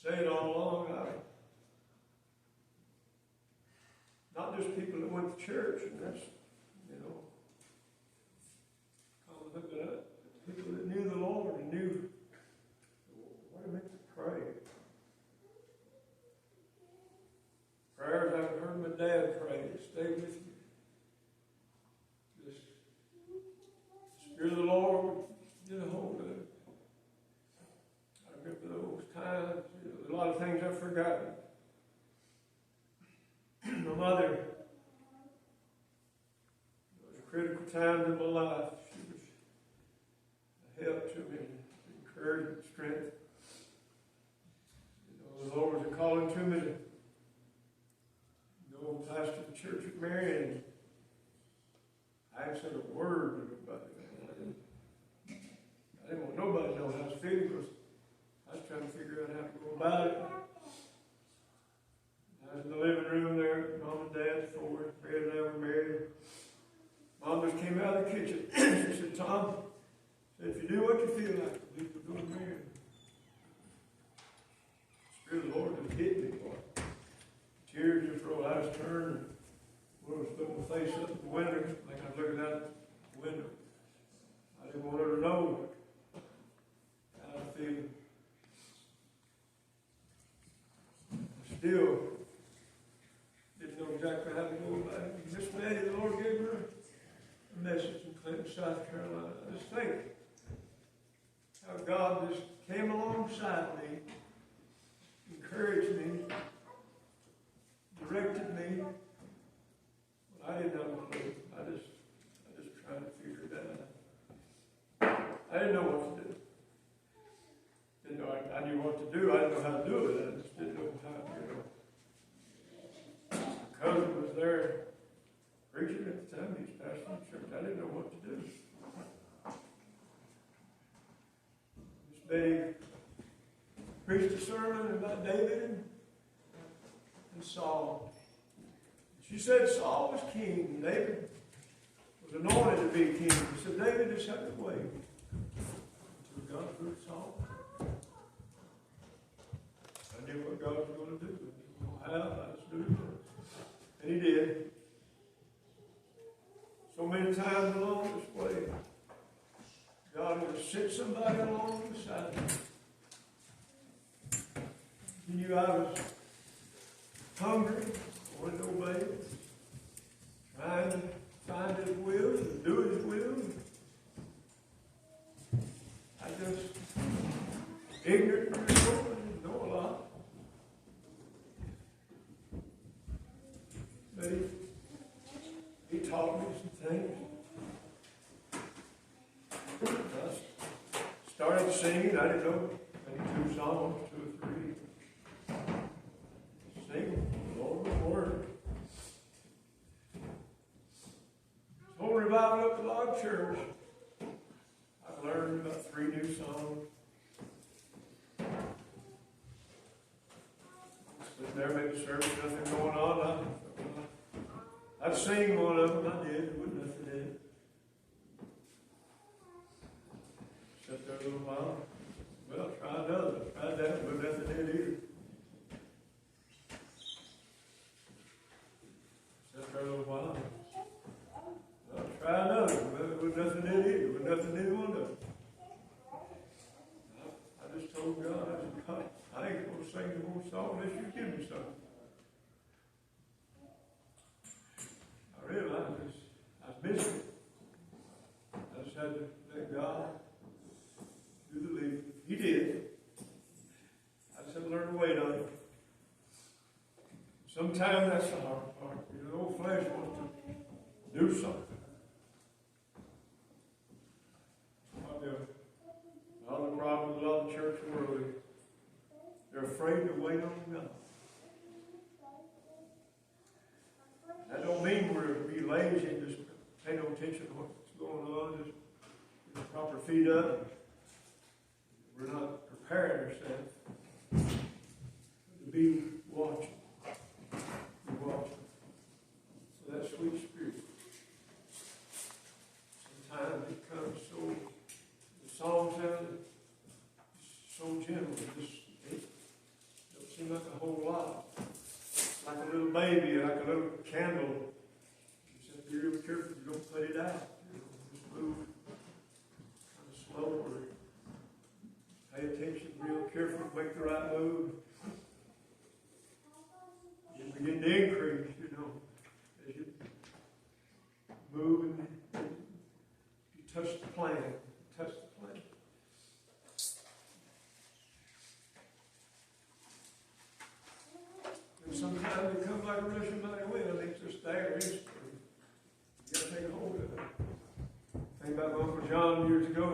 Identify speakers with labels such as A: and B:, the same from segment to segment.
A: saying all along, not just people that went to church, and that's, but people that knew the Lord and knew what it meant to pray. Prayers I've heard my dad pray, stay with you. Just, the Spirit of the Lord would get a hold of it. I remember those times, a lot of things I've forgotten. My mother, it was a critical time in my life. She was a help to me, encouragement, strength. The Lord was calling to me to go pastor the church at Marion. I hadn't said a word to nobody. I didn't want nobody to know how I was feeling because I was trying to figure out how to go about it. I was in the living room there, Mom and Dad, before Brad and I were married. Mom just came out of the kitchen. She said, Tom, if you do what you feel like, we can go to Marion. The Spirit of the Lord just hit me, boy. Tears just rolled. I was turned and was putting my face up at the window, like I was looking out the window. I didn't want her to know how I feel. I still didn't know exactly how to go about it. Miss Betty, the Lord gave her a message in Clinton, South Carolina. I just think how God just came alongside me, encouraged me, directed me. Well, I didn't know what to do. I just tried to figure it out. I didn't know what to do. Didn't know I knew what to do. I didn't know how to do it. I just didn't know how to do it. My cousin was there preaching at the time. He was pastoring the church. I didn't know what to do. Miss Betty preached a sermon about David and Saul. She said Saul was king, and David was anointed to be king. She said David just had to wait until God put Saul. I knew what God was going to do. I didn't know how, I just knew it. And he did. So many times along this way, God would sit somebody along beside me. He knew I was hungry, I wanted to obey, trying to find His will and do His will. I just ignorant and I didn't know a lot. But he taught me some things. I started singing. I didn't know maybe 2 songs, 2 or 3. Sing the Lord's Word. Whole revival at the log church. I've learned about 3 new songs. Sitting there making service, nothing going on. I'd sing one of them. I did. There wasn't nothing in it. Sat there a little while. Well, try another. Tried that. There was nothing in it either. Sat there a little while. Well, try another. Well, there was nothing in it either. There was nothing in one of them. I just told God, I said, God, I ain't going to sing the whole song unless you give me something. I realized I was missing it. I just had to let God do the leading. He did. I just had to learn to wait on it. Sometimes that's the hard part. The old flesh wants to do something. All the problem with a lot of the church world is they're afraid to wait on God. That don't mean we're be lazy and just pay no attention to what's going on, just get the proper feet up. We're not preparing ourselves to be watching. Be watching. So that sweet spirit. Sometimes it comes so, the song sounded so gentle, just little candle. You just have to be real careful you don't put it out. You know, just move kind of slowly. Pay attention, real careful, make the right move. You begin to increase, you know, as you move and you touch the plant. Touch the plant. And sometimes it comes like a rushing mighty wind. It's just there instantly. You got to take a hold of it. Think about my Uncle John years ago.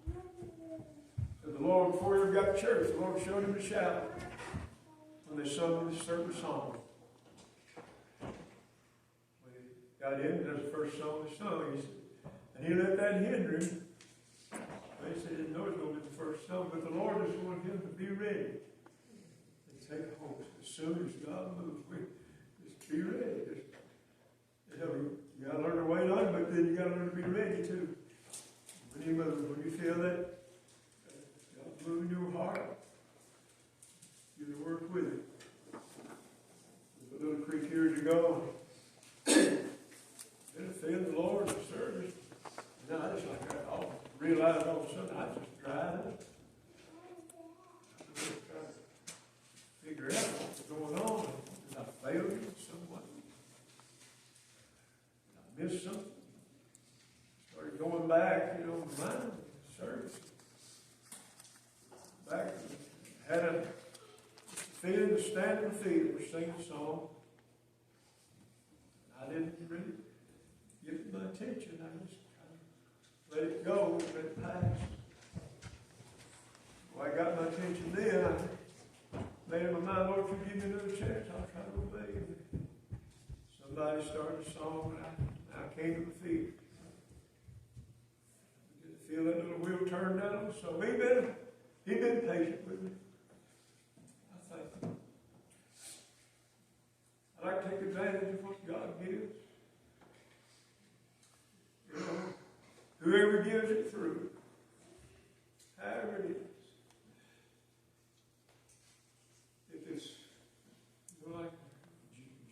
A: He said the Lord, before he ever got to church, the Lord showed him the shout when they sung this certain song. When he got in, that was the first song they sung. He said, and he let that hinder him. They said he didn't know it was going to be the first song, but the Lord just wanted him to be ready. And take hold. As soon as God moves, just be ready. You got to learn to wait on it, but then you got to learn to be ready too. When you move, when you feel that God move in your heart, you to work with it. There's a little creek years ago. Been feeling the Lord in service. And I just like that. I realized all of a sudden I just dried up. I was trying to figure out what's going on. Did I fail in some way? Did I miss something? Started going back, you know, mind service. Back, had a feeling to stand on the feet. We're singing a song. I didn't really give it my attention. I just kind of let it go, let it pass. Well, I got my attention then. I made up my mind, Lord, if you give me another chance, I'll try to obey you. Somebody started a song, and I came to my feet. I did feel that little wheel turn down. So he been patient with me. I thank him. I like to take advantage of what God gives. You know, whoever gives it through, however it is. If it's like a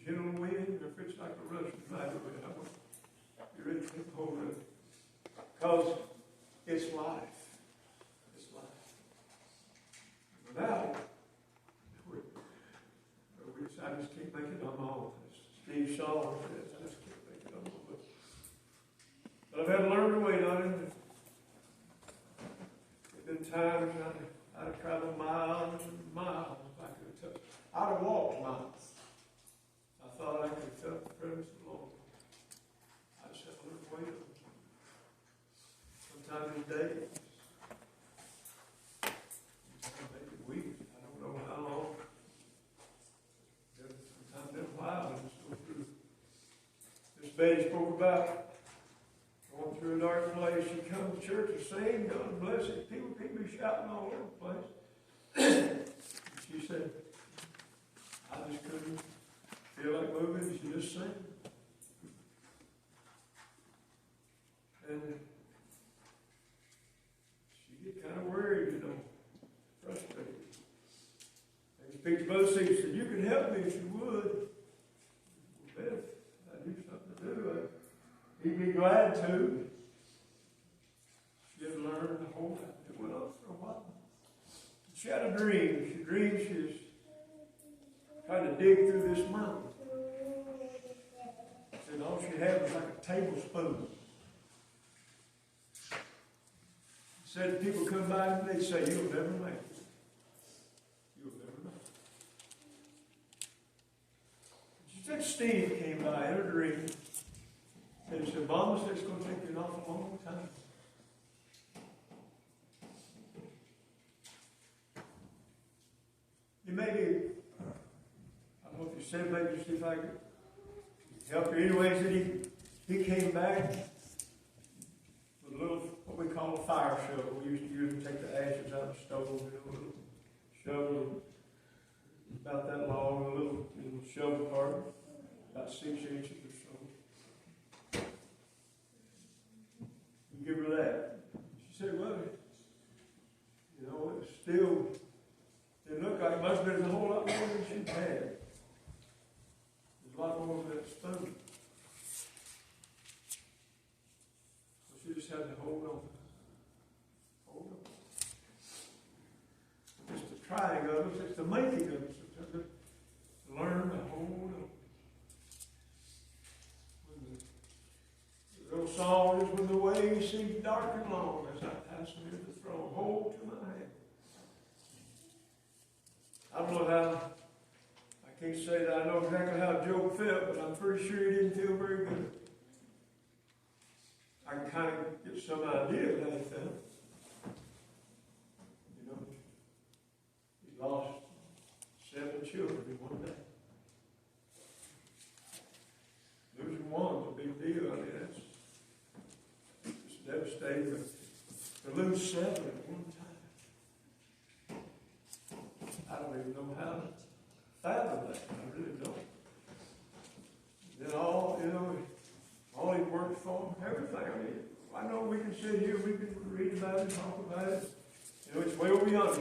A: gentle wind, or if it's like a rushing mighty wind, I'm going to be ready to take hold of it. Because it's life. It's life. Without it, I just can't make it on my own. As Steve Shaw says, I just can't make it on my own. But I've had to learn to wait on it. There have been times I'd have traveled miles and miles if I could have touched. I'd have walked miles. I thought I could have felt the presence of the Lord. I just had to learn to wait on it. Sometimes in days, maybe weeks, I don't know how long. Sometimes in a while, I just go through. Miss Betty spoke about going through a dark place. She comes to church to sing, God bless it. People be shouting all over the place. She said, I just couldn't feel like moving. She just sang. And she get kind of worried, you know, frustrated. And he speaks to both seats and said, you can help me if you would. Well, Beth, I do something to do. He'd be glad to. She had learned to hold that. It went on for a while. She had a dream. She dreamed she was trying to dig through this mountain. And all she had was like a tablespoon. Said people come by and they'd say, you'll never make it. You'll never make it. She said Steve came by in her dream. And he said, Mama said it's going to take you an awful long time. He maybe, I don't know if he said maybe see if I could help you. Anyway, he said he came back with a little, what we call a fire shovel. We used to use to take the ashes out of the stove, you know, a little shovel about that long, a little shovel part, about 6 inches or so. You give her that. She said, well, you know, it was still, it looked like it must have been a whole lot more than she had. There's a lot more than it's the making of it. Sometimes to learn to hold on. The old song is, when the way seems dark and long, as I pass near the throne, hold to my hand. I don't know how, I can't say that I know exactly how Job felt, but I'm pretty sure he didn't feel very good. I can kind of get some idea of how he felt. You know, he lost 7 children in one day. Losing one's a big deal. I mean, it's devastating. To lose 7 at one time, I don't even know how to fathom that. I really don't. Then all he worked for, everything. I mean, I know we can sit here, we can read about it, talk about it. You know, it's way beyond us.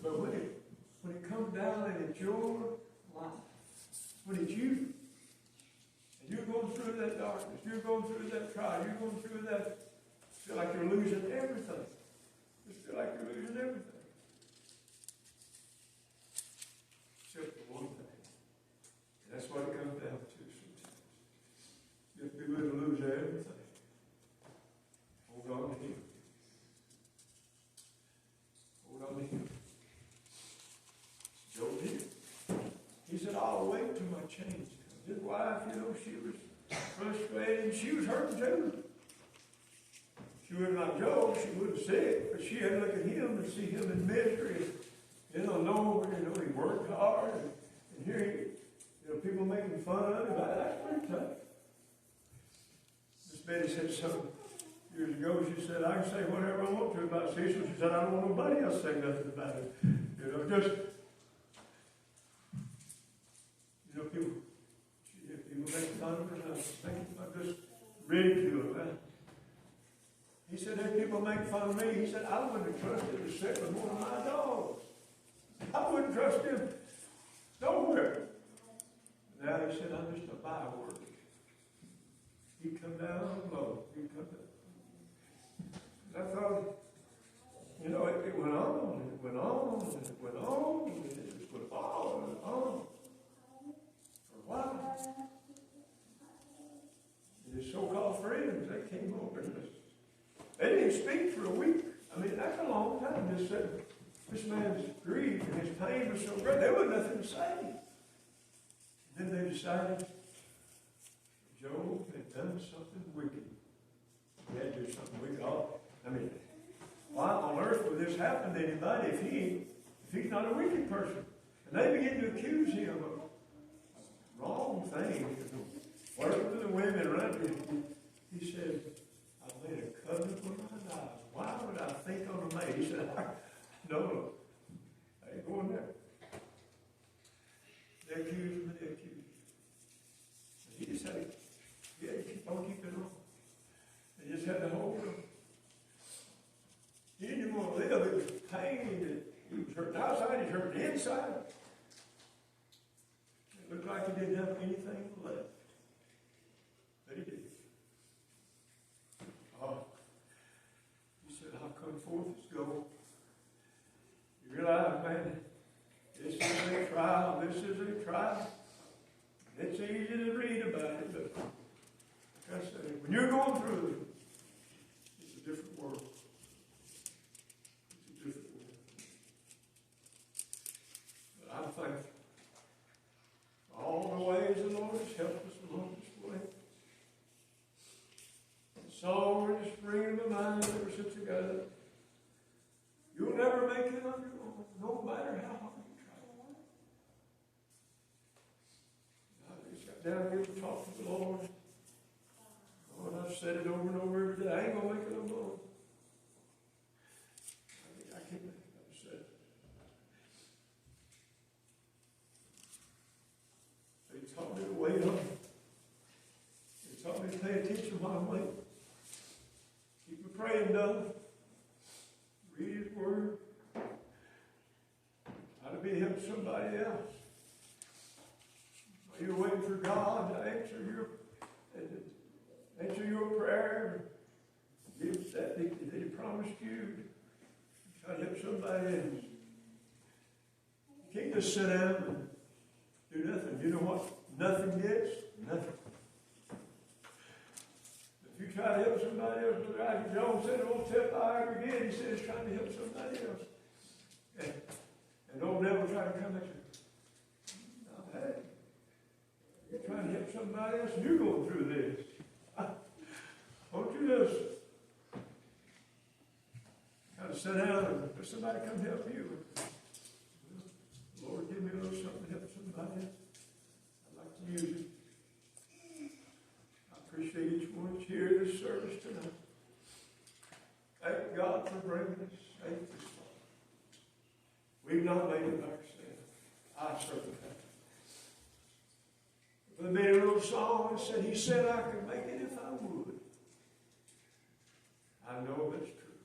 A: But when it comes down and it's your life, when it's you, and you're going through that darkness, you're going through that trial, you're going through that, feel like you're losing everything. Just feel like you're losing everything. Except for one thing. And that's what it comes down to sometimes. You have to be willing to lose everything. Hold on to Him. Hold on to Him. Job did. He said, I'll wait till my change comes. His wife, she was frustrated and she was hurting too. She wasn't like Job, she wasn't sick, but she had to look at him and see him in misery. He worked hard, and here people making fun of him. That's pretty tough. Miss Betty said something years ago. She said, I can say whatever I want to about Cecil. She said, I don't want nobody else to say nothing about it. People make fun of her, and just ridicule her. He said, if people make fun of me, he said, I wouldn't have trusted to sit with one of my dogs. I wouldn't trust him nowhere. Now he said, I'm just a byword. He'd come down low. He'd come down. And I thought, it went on, and it went on, and it went on, and it just went on and on. For a while. And his so-called friends, they came over and they didn't speak for a week. I mean, that's a long time. Just said, this man's grief and his pain was so great, there was nothing to say. And then they decided Job had done something wicked. He had to do something wicked. Why on earth would this happen to anybody if he's not a wicked person? And they begin to accuse him of wrong things. Working with the women around him. He said, I made a covenant with my eyes. Why would I think on a maid? He said, no, I ain't going there. They accused him and they accused him. He just had to keep on keeping on. They just had to hold him. He didn't even want to live. It was pain. He was hurting outside, he was hurting inside. It looked like he didn't have anything left. But he did. He said, I'll come forth as gold. You realize, man, this is a trial. This is a trial. It's easy to read about it, but like I say, when you're going through it, it's a different world. It's a different world. But I'm thankful for all the ways the Lord has helped us along this way. The song we're just bringing to mind ever since we got it. You'll never make it on your own, no matter how hard you try. I just got down here to talk to the Lord. Oh, and I've said it over and over every day. I ain't going to make it alone. I can't make it. I've said it. He taught me to wait on him. He taught me to pay attention while I'm waiting. Keep the praying done. Read His Word. How to be help somebody else. While you're waiting for God to answer your prayer, give that that He promised you. Try to help somebody else. You just sit down and do nothing. You know what nothing gets? Nothing. If you try to help somebody else, Brother Isaac Jones said, "Old tip I ever get," he said, "is trying to help somebody else." And old devil trying to come at you. Now, hey, you're trying to help somebody else, and you're going through this. Won't you just kind of sit down and let somebody come help you? Lord, give me a little something to help somebody else. I'd like to use it. I appreciate each one that's here this service tonight. Thank God for bringing us safe this far. We've not made it ourselves. I certainly have. They made a little song and said, "He said I could make it if I would." I know that's true.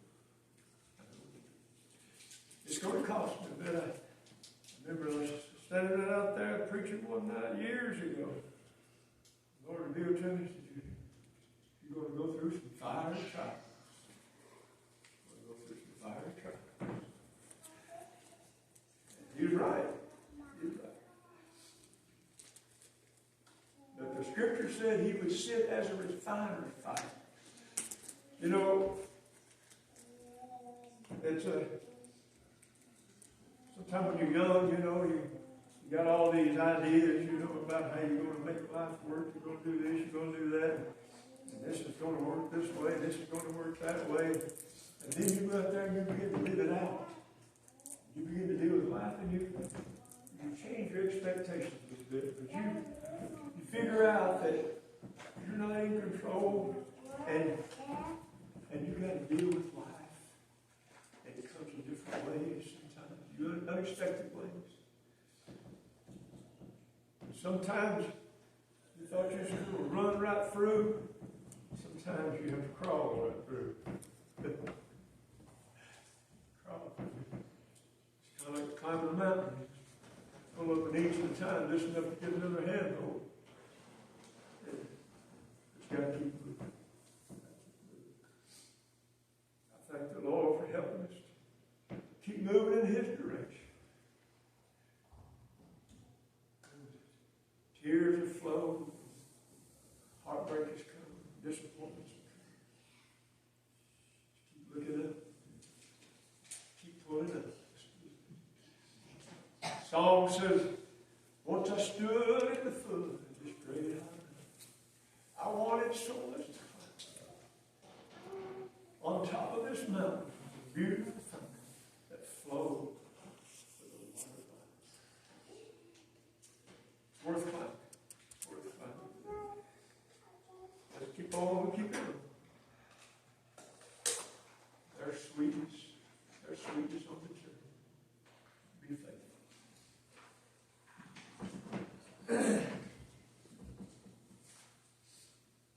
A: It's going to cost me a bit. I remember standing out there preaching one night years ago. The Lord revealed to me, he said, "You're going to go through some fire and trials. You're going to go through some fire and trials." He was right. He was right. But the scripture said he would sit as a refiner's fire. You know, it's sometimes when you're young, you know, you got all these ideas, you know, about how you're going to make life work. You're going to do this, you're going to do that. And this is going to work this way, this is going to work that way. And then you go out there and you begin to live it out. You begin to deal with life, and you change your expectations a bit. But you figure out that you're not in control, and you've got to deal with life. And it comes in different ways sometimes, unexpected ways. Sometimes you thought you were just going to run right through. Sometimes you have to crawl right through. Crawl through. It's kind of like climbing a mountain. Go up an inch at a time, just enough to get another handhold. It's got to keep moving. I thank the Lord for helping us to keep moving in His direction. Tears have flowed, heartbreak has come, disappointments have come. Keep looking up, keep pulling up. Song says, "Once I stood at the foot of this great mountain, I wanted so much to climb. On top of this mountain, beautiful